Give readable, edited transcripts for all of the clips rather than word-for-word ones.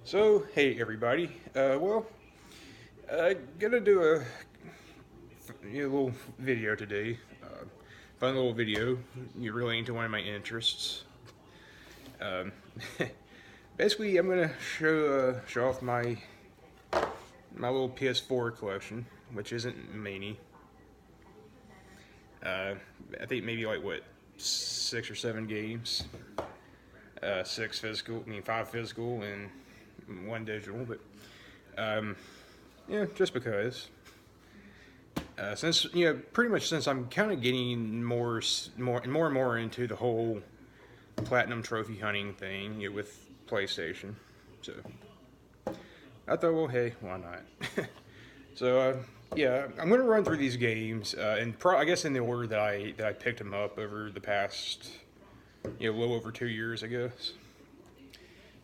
So, hey everybody. Gonna do a little video today. Fun little video. You're really into one of my interests. Um, Basically, I'm gonna show off my little PS4 collection, which isn't many. Uh, I think maybe like what 6 or 7 games. Six physical. I mean, five physical and one digital. But um, yeah, just because. Since pretty much since I'm kind of getting more into the whole platinum trophy hunting thing, with PlayStation, so I thought, well, hey, why not? Yeah, I'm gonna run through these games, and I guess in the order that I picked them up over the past, a little over 2 years, I guess.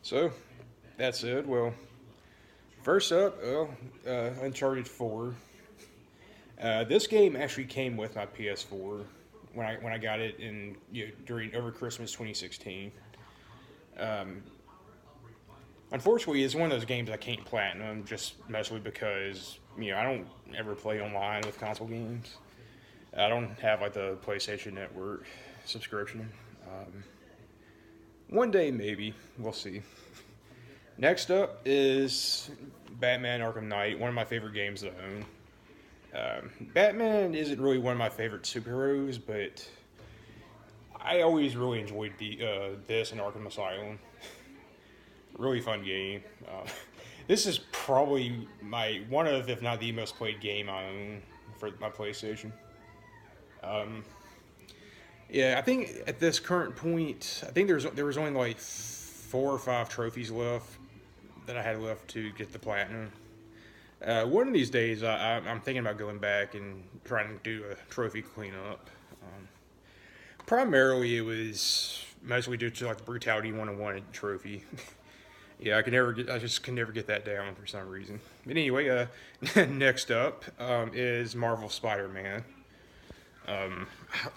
So that's it. Well, first up, Uncharted 4. This game actually came with my PS4 when I got it in during over Christmas 2016. Um, Unfortunately, it's one of those games I can't platinum just mostly because I don't ever play online with console games. I don't have like the PlayStation Network subscription. Um, One day maybe we'll see. Next up is Batman Arkham Knight, one of my favorite games to own. Batman isn't really one of my favorite superheroes, but I always really enjoyed this and Arkham Asylum. Really fun game. This is probably my one of, if not the most played game I own for my PlayStation. Um, yeah, I think at this current point, I think there was only like 4 or 5 trophies left that I had left to get the platinum. One of these days, I'm thinking about going back and trying to do a trophy cleanup. Primarily, it was mostly due to like the Brutality 101 trophy. Yeah, I just can never get that down for some reason. But anyway, next up is Marvel SpiderMan. Um,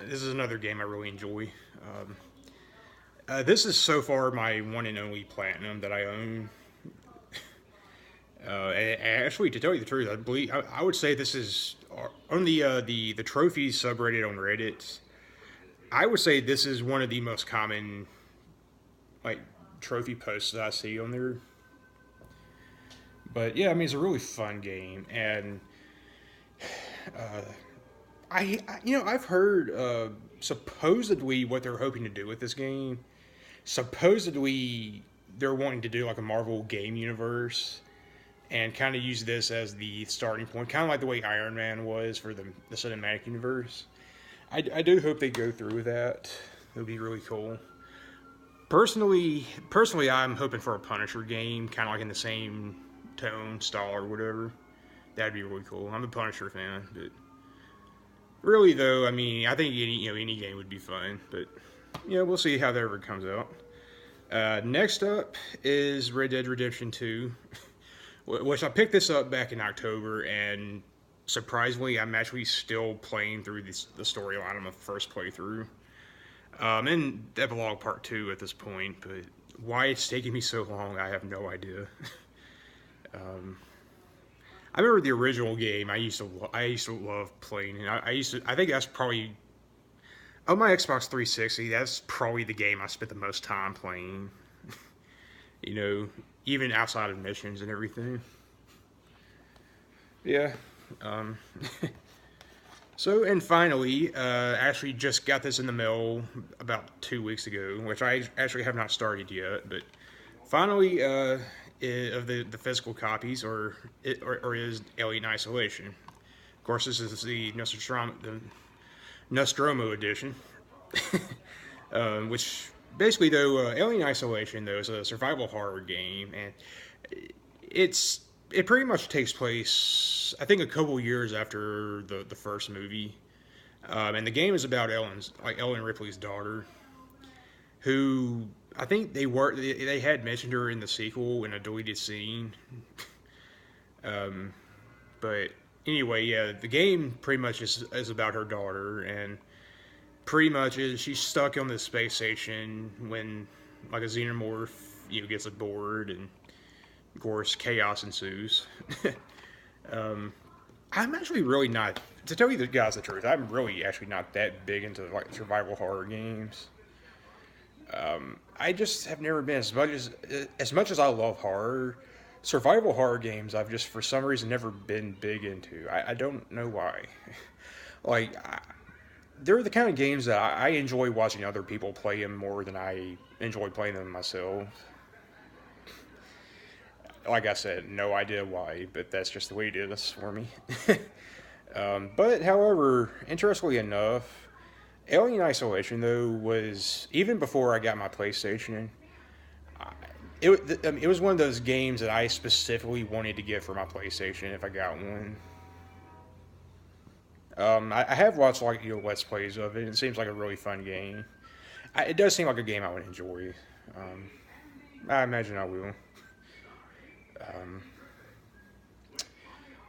this is another game I really enjoy. This is so far my one and only platinum that I own. And actually, to tell you the truth, I would say this is on the trophies subreddit on Reddit. I would say this is one of the most common like trophy posts that I see on there. But yeah, I mean it's a really fun game, and uh, I've heard supposedly what they're hoping to do with this game. Supposedly they're wanting to do like a Marvel game universe and kind of use this as the starting point, kind of like the way Iron Man was for the cinematic universe. I do hope they go through with that. It would be really cool. Personally, I'm hoping for a Punisher game, kind of like in the same tone, style, or whatever. That'd be really cool. I'm a Punisher fan, but really though, I mean, I think any game would be fun. But yeah, we'll see how that ever comes out. Next up is Red Dead Redemption 2. Which I picked this up back in October, and surprisingly, I'm actually still playing through the storyline of my first playthrough. In Epilogue Part 2 at this point, but why it's taking me so long, I have no idea. um, I remember the original game. I used to love playing, and I think that's probably on my Xbox 360. That's probably the game I spent the most time playing. you know, Even outside of missions and everything. Yeah. Um, and finally, actually just got this in the mail about 2 weeks ago, which I actually have not started yet. But finally, of the physical copies, or is Alien Isolation. Of course, this is the Nostromo edition, which basically, though, Alien Isolation though is a survival horror game, and it pretty much takes place, I think, a couple years after the first movie, and the game is about Ellen Ripley's daughter, who I think they had mentioned her in the sequel in a deleted scene, but anyway, yeah, the game pretty much is about her daughter, and pretty much she's stuck on this space station when like a xenomorph gets aboard, and Of course, chaos ensues. I'm actually really not, to tell you the guys the truth, I'm really actually not that big into like survival horror games. I just have never been as much as I love horror. Survival horror games, I've just for some reason never been big into. I don't know why. like they're the kind of games that I enjoy watching other people play them more than I enjoy playing them myself. Like I said, no idea why, but that's just the way it is for me. But however, interestingly enough, Alien Isolation though was even before I got my PlayStation. It was one of those games that I specifically wanted to get for my PlayStation if I got one. I have watched like Let's Plays of it. It seems like a really fun game. It does seem like a game I would enjoy. I imagine I will.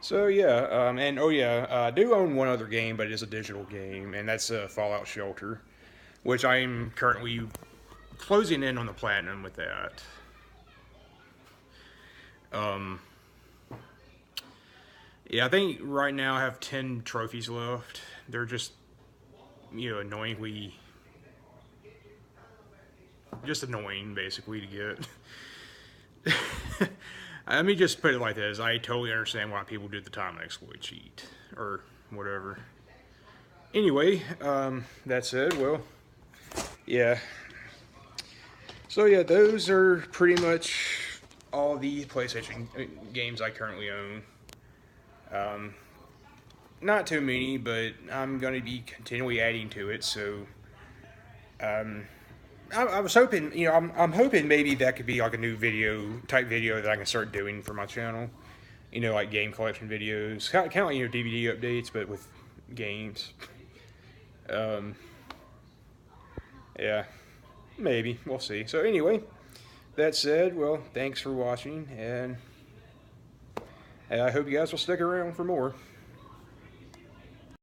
So yeah, and oh yeah, I do own one other game, but it is a digital game, and that's Fallout Shelter, which I'm currently closing in on the platinum with that. Yeah, I think right now I have 10 trophies left. They're just, annoyingly, just annoying basically to get. Let me just put it like this. I totally understand why people do the time exploit cheat, or whatever. Anyway, that said, well, yeah. So yeah, those are pretty much all the PlayStation games I currently own. Not too many, but I'm going to be continually adding to it, so, I was hoping, I'm hoping maybe that could be like a new type video that I can start doing for my channel. Like game collection videos, kind of like, DVD updates, but with games. Yeah, maybe, we'll see. So anyway, that said, well, thanks for watching, and I hope you guys will stick around for more.